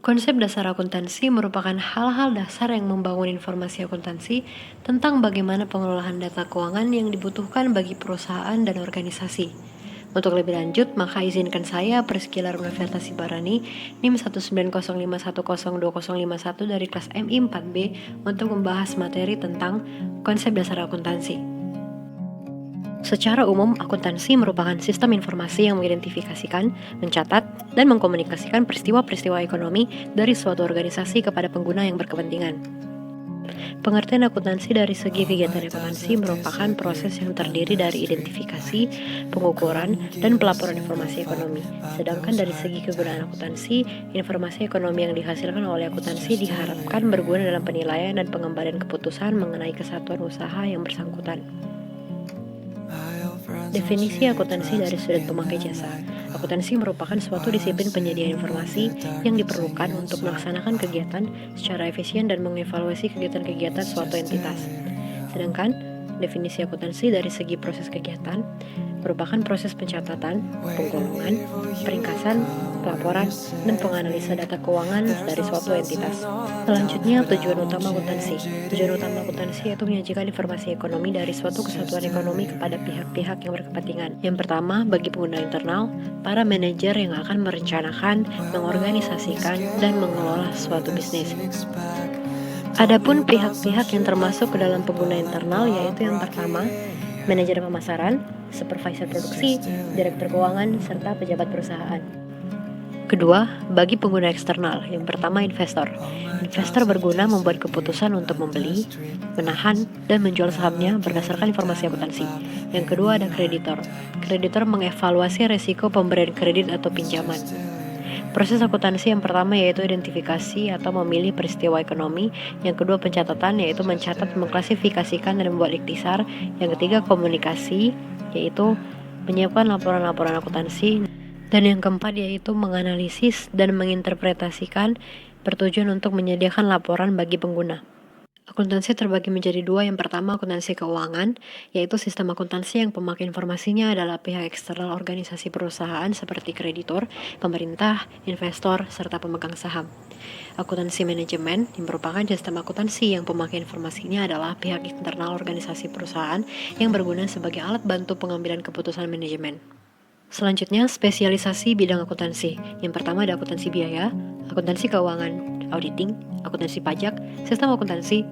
Konsep dasar akuntansi merupakan hal-hal dasar yang membangun informasi akuntansi tentang bagaimana pengelolaan data keuangan yang dibutuhkan bagi perusahaan dan organisasi. Untuk lebih lanjut, maka izinkan saya, Priscilla Universitas Barani, NIM 19051020051 dari kelas MI 4B untuk membahas materi tentang konsep dasar akuntansi. Secara umum, akuntansi merupakan sistem informasi yang mengidentifikasikan, mencatat, dan mengkomunikasikan peristiwa-peristiwa ekonomi dari suatu organisasi kepada pengguna yang berkepentingan. Pengertian akuntansi dari segi kegiatan akuntansi merupakan proses yang terdiri dari identifikasi, pengukuran, dan pelaporan informasi ekonomi. Sedangkan dari segi kegunaan akuntansi, informasi ekonomi yang dihasilkan oleh akuntansi diharapkan berguna dalam penilaian dan pengembalian keputusan mengenai kesatuan usaha yang bersangkutan. Definisi akuntansi dari sudut pemakai jasa. Akuntansi merupakan suatu disiplin penyedia informasi yang diperlukan untuk melaksanakan kegiatan secara efisien dan mengevaluasi kegiatan-kegiatan suatu entitas. Sedangkan definisi akuntansi dari segi proses kegiatan merupakan proses pencatatan, penggolongan, peringkasan, pelaporan, dan penganalisa data keuangan dari suatu entitas. Selanjutnya, tujuan utama akuntansi. Tujuan utama akuntansi yaitu menyajikan informasi ekonomi dari suatu kesatuan ekonomi kepada pihak-pihak yang berkepentingan. Yang pertama, bagi pengguna internal, para manajer yang akan merencanakan, mengorganisasikan, dan mengelola suatu bisnis. Adapun pihak-pihak yang termasuk ke dalam pengguna internal yaitu yang pertama, manajer pemasaran, supervisor produksi, direktur keuangan, serta pejabat perusahaan. Kedua, bagi pengguna eksternal, yang pertama investor. Investor berguna membuat keputusan untuk membeli, menahan, dan menjual sahamnya berdasarkan informasi akuntansi. Yang kedua ada kreditor. Kreditor mengevaluasi resiko pemberian kredit atau pinjaman. Proses akuntansi yang pertama yaitu identifikasi atau memilih peristiwa ekonomi. Yang kedua pencatatan yaitu mencatat, mengklasifikasikan, dan membuat ikhtisar. Yang ketiga komunikasi yaitu menyiapkan laporan-laporan akuntansi. Dan yang keempat yaitu menganalisis dan menginterpretasikan bertujuan untuk menyediakan laporan bagi pengguna. Akuntansi terbagi menjadi dua. Yang pertama akuntansi keuangan, yaitu sistem akuntansi yang pemakai informasinya adalah pihak eksternal organisasi perusahaan seperti kreditur, pemerintah, investor, serta pemegang saham. Akuntansi manajemen yang merupakan sistem akuntansi yang pemakai informasinya adalah pihak internal organisasi perusahaan yang berguna sebagai alat bantu pengambilan keputusan manajemen. Selanjutnya, spesialisasi bidang akuntansi. Yang pertama ada akuntansi biaya, akuntansi keuangan, auditing, akuntansi pajak, sistem akuntansi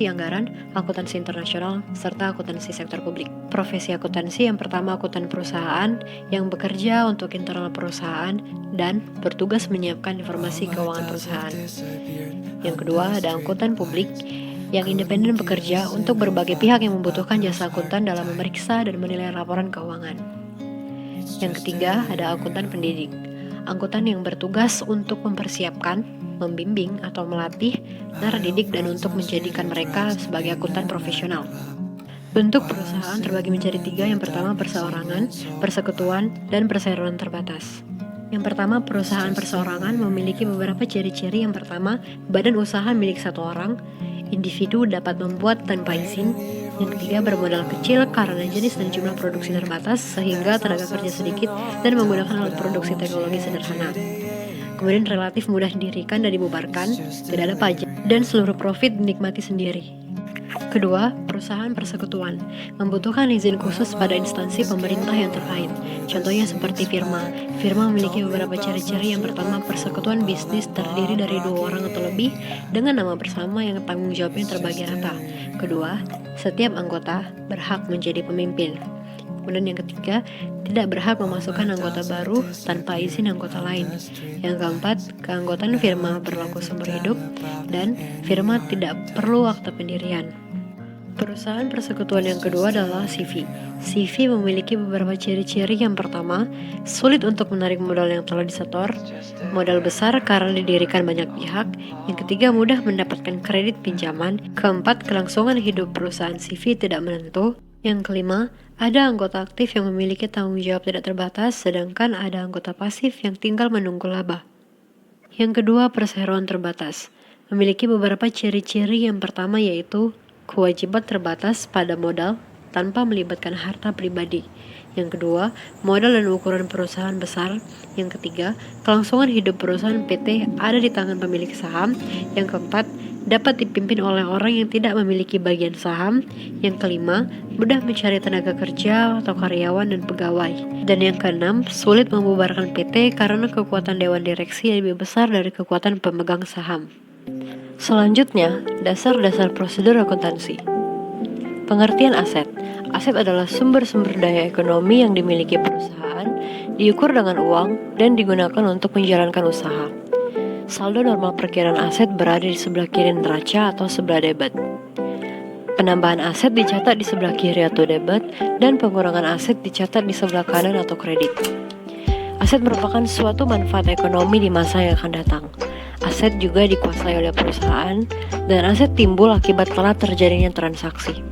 anggaran, akuntansi internasional, serta akuntansi sektor publik. Profesi akuntansi yang pertama akuntan perusahaan yang bekerja untuk internal perusahaan dan bertugas menyiapkan informasi keuangan perusahaan. Yang kedua ada akuntan publik yang independen bekerja untuk berbagai pihak yang membutuhkan jasa akuntan dalam memeriksa dan menilai laporan keuangan. Yang ketiga ada akuntan pendidik. Akuntan yang bertugas untuk mempersiapkan, membimbing atau melatih para didik dan untuk menjadikan mereka sebagai akuntan profesional. Bentuk perusahaan terbagi menjadi tiga. Yang pertama perseorangan, persekutuan, dan perseroan terbatas. Yang pertama perusahaan perseorangan memiliki beberapa ciri-ciri. Yang pertama badan usaha milik satu orang, individu dapat membuat tanpa izin. Yang ketiga bermodal kecil karena jenis dan jumlah produksi terbatas sehingga tenaga kerja sedikit dan menggunakan alat produksi teknologi sederhana. Kemudian relatif mudah didirikan dan dibubarkan, tidak ada pajak, dan seluruh profit dinikmati sendiri. Kedua, perusahaan persekutuan membutuhkan izin khusus pada instansi pemerintah yang terkait. Contohnya seperti firma. Firma memiliki beberapa ciri-ciri. Yang pertama, persekutuan bisnis terdiri dari 2 orang atau lebih dengan nama bersama yang tanggung jawabnya terbagi rata. Kedua, setiap anggota berhak menjadi pemimpin. Kemudian yang ketiga, tidak berhak memasukkan anggota baru tanpa izin anggota lain. Yang keempat, keanggotaan firma berlaku seumur hidup dan firma tidak perlu akta pendirian. Perusahaan persekutuan yang kedua adalah CV. CV memiliki beberapa ciri-ciri. Yang pertama, sulit untuk menarik modal yang telah disetor. Modal besar karena didirikan banyak pihak. Yang ketiga, mudah mendapatkan kredit pinjaman. Keempat, kelangsungan hidup perusahaan CV tidak menentu. Yang kelima, ada anggota aktif yang memiliki tanggung jawab tidak terbatas, sedangkan ada anggota pasif yang tinggal menunggu laba. Yang kedua, perseroan terbatas. Memiliki beberapa ciri-ciri. Yang pertama yaitu kewajiban terbatas pada modal tanpa melibatkan harta pribadi. Yang kedua, modal dan ukuran perusahaan besar. Yang ketiga, kelangsungan hidup perusahaan PT ada di tangan pemilik saham. Yang keempat, dapat dipimpin oleh orang yang tidak memiliki bagian saham. Yang kelima, mudah mencari tenaga kerja atau karyawan dan pegawai. Dan yang keenam, sulit membubarkan PT karena kekuatan dewan direksi lebih besar dari kekuatan pemegang saham. Selanjutnya, dasar-dasar prosedur akuntansi. Pengertian aset. Aset adalah sumber-sumber daya ekonomi yang dimiliki perusahaan, diukur dengan uang, dan digunakan untuk menjalankan usaha. Saldo normal perkiraan aset berada di sebelah kiri neraca atau sebelah debit. Penambahan aset dicatat di sebelah kiri atau debit, dan pengurangan aset dicatat di sebelah kanan atau kredit. Aset merupakan suatu manfaat ekonomi di masa yang akan datang. Aset juga dikuasai oleh perusahaan, dan aset timbul akibat telah terjadinya transaksi.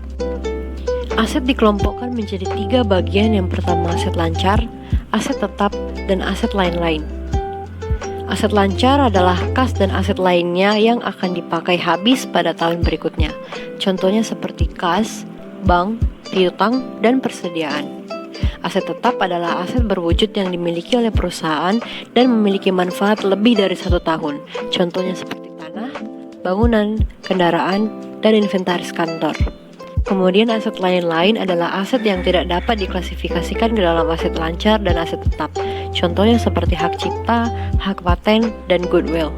Aset dikelompokkan menjadi 3 bagian. Yang pertama, aset lancar, aset tetap, dan aset lain-lain. Aset lancar adalah kas dan aset lainnya yang akan dipakai habis pada tahun berikutnya. Contohnya seperti kas, bank, piutang, dan persediaan. Aset tetap adalah aset berwujud yang dimiliki oleh perusahaan dan memiliki manfaat lebih dari 1 tahun. Contohnya seperti tanah, bangunan, kendaraan, dan inventaris kantor. Kemudian aset lain-lain adalah aset yang tidak dapat diklasifikasikan ke dalam aset lancar dan aset tetap. Contohnya seperti hak cipta, hak paten, dan goodwill.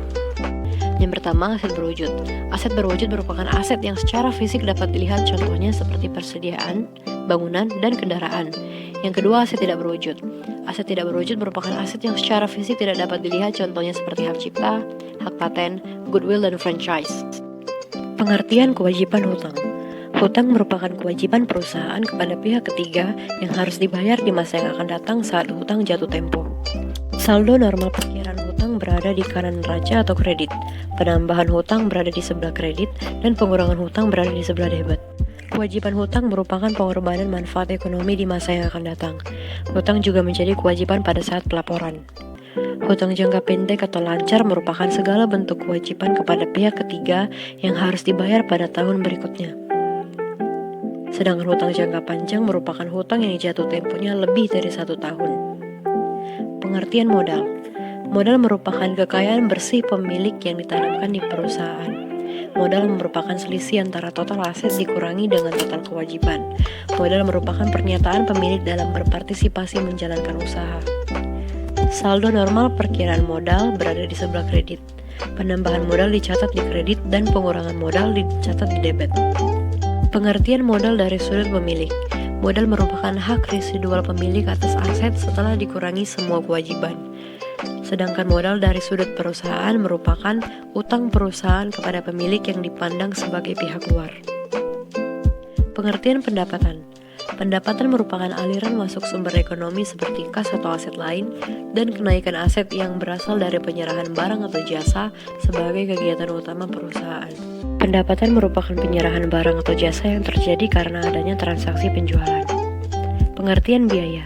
Yang pertama, aset berwujud. Aset berwujud merupakan aset yang secara fisik dapat dilihat, contohnya seperti persediaan, bangunan, dan kendaraan. Yang kedua, aset tidak berwujud. Aset tidak berwujud merupakan aset yang secara fisik tidak dapat dilihat, contohnya seperti hak cipta, hak paten, goodwill, dan franchise. Pengertian kewajiban hutang. Hutang merupakan kewajiban perusahaan kepada pihak ketiga yang harus dibayar di masa yang akan datang saat hutang jatuh tempo. Saldo normal perkiraan hutang berada di kanan neraca atau kredit. Penambahan hutang berada di sebelah kredit dan pengurangan hutang berada di sebelah debit. Kewajiban hutang merupakan pengorbanan manfaat ekonomi di masa yang akan datang. Hutang juga menjadi kewajiban pada saat pelaporan. Hutang jangka pendek atau lancar merupakan segala bentuk kewajiban kepada pihak ketiga yang harus dibayar pada tahun berikutnya. Sedangkan hutang jangka panjang merupakan hutang yang jatuh temponya lebih dari 1 tahun. Pengertian modal. Modal merupakan kekayaan bersih pemilik yang ditanamkan di perusahaan. Modal merupakan selisih antara total aset dikurangi dengan total kewajiban. Modal merupakan pernyataan pemilik dalam berpartisipasi menjalankan usaha. Saldo normal perkiraan modal berada di sebelah kredit. Penambahan modal dicatat di kredit dan pengurangan modal dicatat di debit. Pengertian modal dari sudut pemilik. Modal merupakan hak residual pemilik atas aset setelah dikurangi semua kewajiban. Sedangkan modal dari sudut perusahaan merupakan utang perusahaan kepada pemilik yang dipandang sebagai pihak luar. Pengertian pendapatan. Pendapatan merupakan aliran masuk sumber ekonomi seperti kas atau aset lain dan kenaikan aset yang berasal dari penyerahan barang atau jasa sebagai kegiatan utama perusahaan. Pendapatan merupakan penyerahan barang atau jasa yang terjadi karena adanya transaksi penjualan. Pengertian biaya.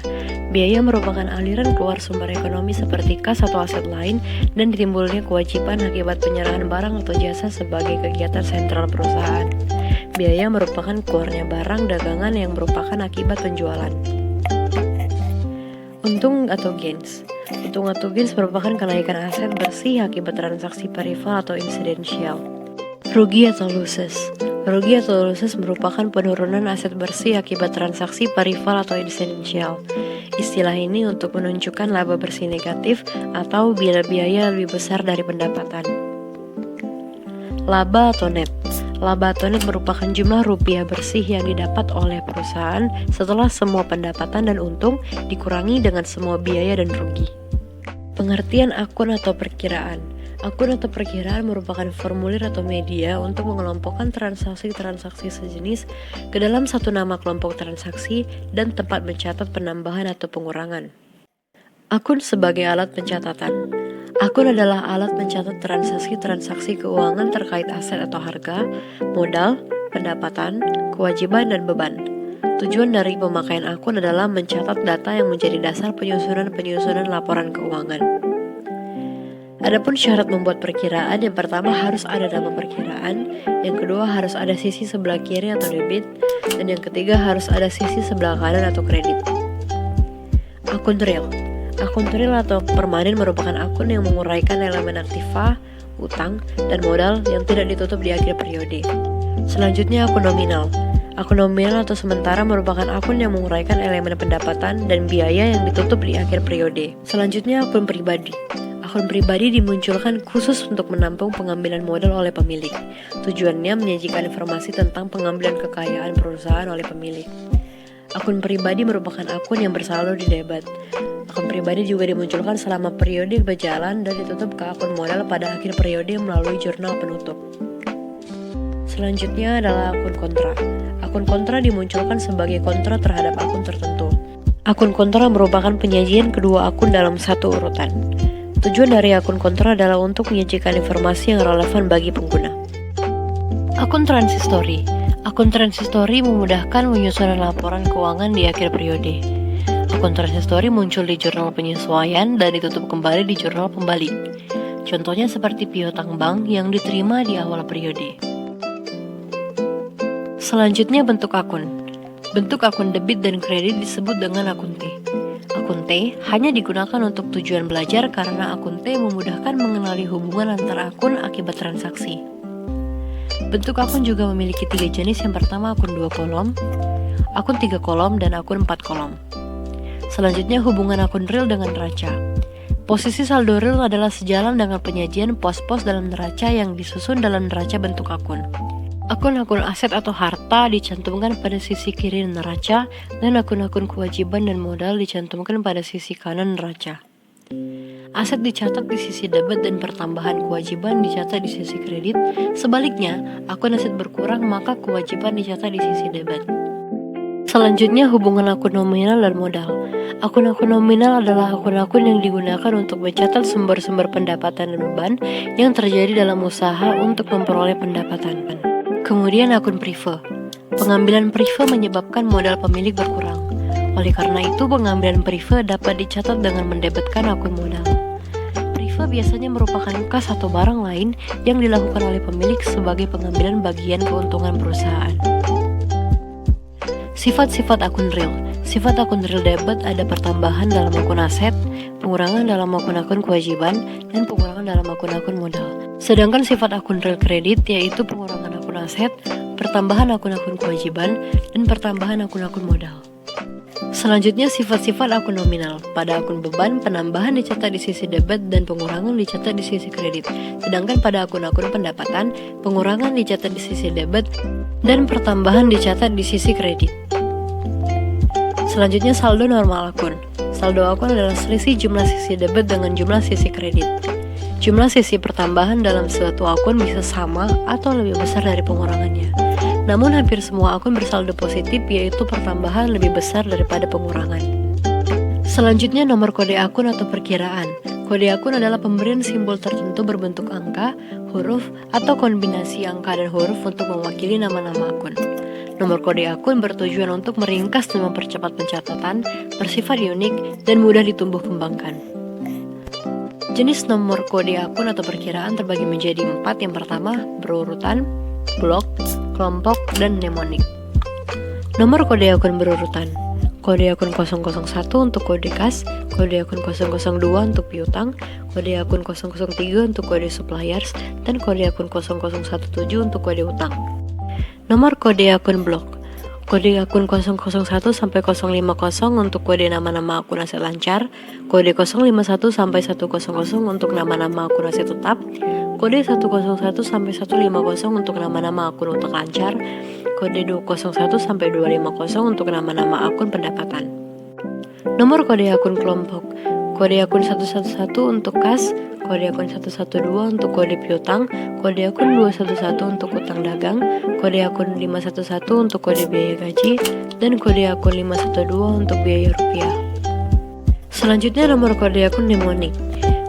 Biaya merupakan aliran keluar sumber ekonomi seperti kas atau aset lain dan timbulnya kewajiban akibat penyerahan barang atau jasa sebagai kegiatan sentral perusahaan. Biaya merupakan keluarnya barang dagangan yang merupakan akibat penjualan. Untung atau gains. Untung atau gains merupakan kenaikan aset bersih akibat transaksi perival atau insidensial. Rugi atau losses. Rugi atau losses merupakan penurunan aset bersih akibat transaksi perival atau insidensial. Istilah ini untuk menunjukkan laba bersih negatif atau bila biaya lebih besar dari pendapatan. Laba atau net. Laba atau net merupakan jumlah rupiah bersih yang didapat oleh perusahaan setelah semua pendapatan dan untung dikurangi dengan semua biaya dan rugi. Pengertian akun atau perkiraan. Akun atau perkiraan merupakan formulir atau media untuk mengelompokkan transaksi-transaksi sejenis ke dalam satu nama kelompok transaksi dan tempat mencatat penambahan atau pengurangan. Akun sebagai alat pencatatan. Akun adalah alat mencatat transaksi-transaksi keuangan terkait aset atau harga, modal, pendapatan, kewajiban, dan beban. Tujuan dari pemakaian akun adalah mencatat data yang menjadi dasar penyusunan laporan keuangan. Adapun syarat membuat perkiraan, yang pertama harus ada nama perkiraan, yang kedua harus ada sisi sebelah kiri atau debit, dan yang ketiga harus ada sisi sebelah kanan atau kredit. Akun real. Akun real atau permanen merupakan akun yang menguraikan elemen aktiva, utang, dan modal yang tidak ditutup di akhir periode. Selanjutnya akun nominal. Akun nominal atau sementara merupakan akun yang menguraikan elemen pendapatan dan biaya yang ditutup di akhir periode. Selanjutnya akun pribadi. Akun pribadi dimunculkan khusus untuk menampung pengambilan modal oleh pemilik. Tujuannya menyajikan informasi tentang pengambilan kekayaan perusahaan oleh pemilik. Akun pribadi merupakan akun yang bersaldo di debit. Akun pribadi juga dimunculkan selama periode berjalan dan ditutup ke akun modal pada akhir periode melalui jurnal penutup. Selanjutnya adalah akun kontra. Akun kontra dimunculkan sebagai kontra terhadap akun tertentu. Akun kontra merupakan penyajian kedua akun dalam satu urutan. Tujuan dari akun kontra adalah untuk menyajikan informasi yang relevan bagi pengguna. Akun transistori. Akun transistori memudahkan penyusunan laporan keuangan di akhir periode. Akun transistori muncul di jurnal penyesuaian dan ditutup kembali di jurnal pembalik. Contohnya seperti piutang bank yang diterima di awal periode. Selanjutnya bentuk akun. Bentuk akun debit dan kredit disebut dengan akun T. Akun T hanya digunakan untuk tujuan belajar karena akun T memudahkan mengenali hubungan antara akun akibat transaksi. Bentuk akun juga memiliki 3 jenis. Yang pertama akun 2 kolom, akun 3 kolom, dan akun 4 kolom. Selanjutnya hubungan akun real dengan neraca. Posisi saldo real adalah sejalan dengan penyajian pos-pos dalam neraca yang disusun dalam neraca bentuk akun. Akun-akun aset atau harta dicantumkan pada sisi kiri neraca, dan akun-akun kewajiban dan modal dicantumkan pada sisi kanan neraca. Aset dicatat di sisi debit dan pertambahan kewajiban dicatat di sisi kredit. Sebaliknya, akun aset berkurang maka kewajiban dicatat di sisi debit. Selanjutnya hubungan akun nominal dan modal. Akun-akun nominal adalah akun-akun yang digunakan untuk mencatat sumber-sumber pendapatan dan beban yang terjadi dalam usaha untuk memperoleh pendapatan. Kemudian akun prive. Pengambilan prive menyebabkan modal pemilik berkurang. Oleh karena itu, pengambilan prive dapat dicatat dengan mendebitkan akun modal. Prive biasanya merupakan kas atau barang lain yang dilakukan oleh pemilik sebagai pengambilan bagian keuntungan perusahaan. Sifat-sifat akun real. Sifat akun real debit ada pertambahan dalam akun aset, pengurangan dalam akun-akun kewajiban, dan pengurangan dalam akun-akun modal. Sedangkan sifat akun real kredit yaitu pengurangan akun aset, pertambahan akun-akun kewajiban, dan pertambahan akun-akun modal. Selanjutnya sifat-sifat akun nominal. Pada akun beban, penambahan dicatat di sisi debit dan pengurangan dicatat di sisi kredit. Sedangkan pada akun-akun pendapatan, pengurangan dicatat di sisi debit dan pertambahan dicatat di sisi kredit. Selanjutnya saldo normal akun. Saldo akun adalah selisih jumlah sisi debit dengan jumlah sisi kredit. Jumlah sisi pertambahan dalam suatu akun bisa sama atau lebih besar dari pengurangannya. Namun hampir semua akun bersaldo positif, yaitu pertambahan lebih besar daripada pengurangan. Selanjutnya nomor kode akun atau perkiraan. Kode akun adalah pemberian simbol tertentu berbentuk angka, huruf, atau kombinasi angka dan huruf untuk mewakili nama-nama akun. Nomor kode akun bertujuan untuk meringkas dan mempercepat pencatatan, bersifat unik, dan mudah ditumbuh kembangkan. Jenis nomor kode akun atau perkiraan terbagi menjadi 4. Yang pertama, berurutan, blok, kelompok, dan mnemonik. Nomor kode akun berurutan. Kode akun 001 untuk kode kas, kode akun 002 untuk piutang, kode akun 003 untuk kode suppliers, dan kode akun 0017 untuk kode utang. Nomor kode akun blok. Kode akun 001 sampai 050 untuk kode nama-nama akun aset lancar, kode 051 sampai 100 untuk nama-nama akun aset tetap, kode 101 sampai 150 untuk nama-nama akun utang lancar, kode 201 sampai 250 untuk nama-nama akun pendapatan. Nomor kode akun kelompok. Kode akun 111 untuk kas, kode akun 112 untuk kode piutang, kode akun 211 untuk utang dagang, kode akun 511 untuk kode biaya gaji, dan kode akun 512 untuk biaya rupiah. Selanjutnya nomor kode akun mnemonik.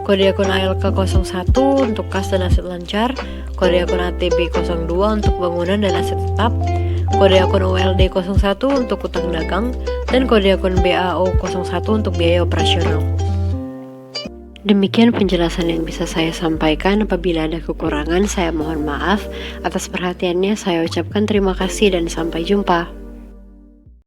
Kode akun ALK 01 untuk kas dan aset lancar, kode akun ATB 02 untuk bangunan dan aset tetap, kode akun OLD 01 untuk utang dagang, dan kode akun BAO 01 untuk biaya operasional. Demikian penjelasan yang bisa saya sampaikan. Apabila ada kekurangan, saya mohon maaf. Atas perhatiannya saya ucapkan terima kasih dan sampai jumpa.